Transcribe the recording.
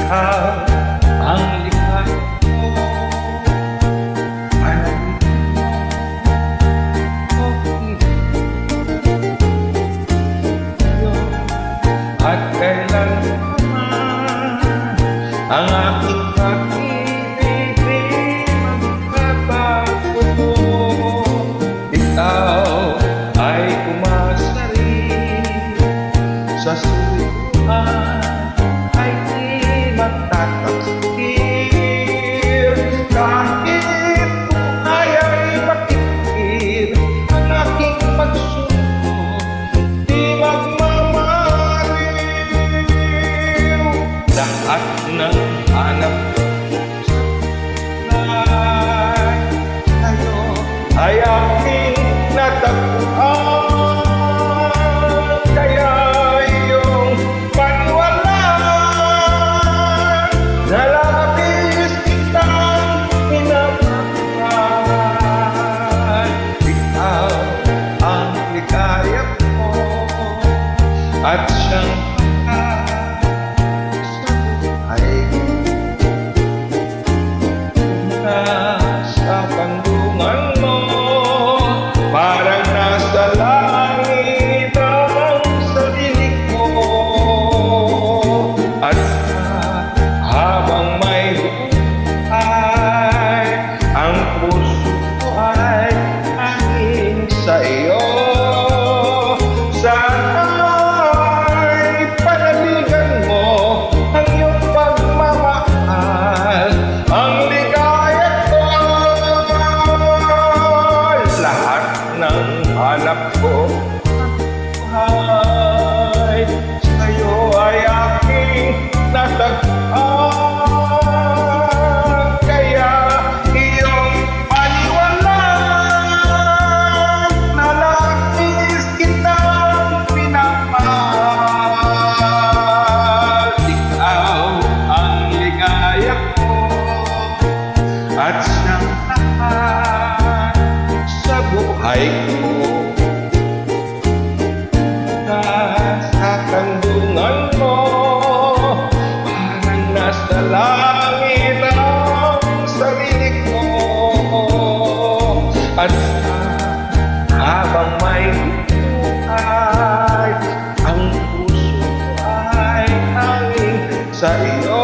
Ikaw ang likha ko, at kailanman ang aking pag-ibig magbabago. Ikaw ay umasari sa sulian, ay di magtataksir. Kahit buhay ay makikir, ang aking pagsunod di magmamaliw. Lahat ng hanap tayo ay aking natagpuan. Kaya iyong paniwalaan na labis kitang minamahal. Ikaw ang ligaya ko at siyang sa kandungan mo, parang nasa langit ang sarili ko. At habang may buhay, ang puso ko ay hangin sa iyo. Sana'y panaligan mo ang iyong pagmamahal, ang hanap ko buhay sa'yo ay aking natagpuan. Kaya iyong paniwalaan na labis kitang pinamahal. Ikaw ang ligaya ko at siyang lahat sa buhay ko. Sa kandungan mo, parang nasa langit ang sarili ko. At habang may buhay, ang puso ay hangin sa iyo.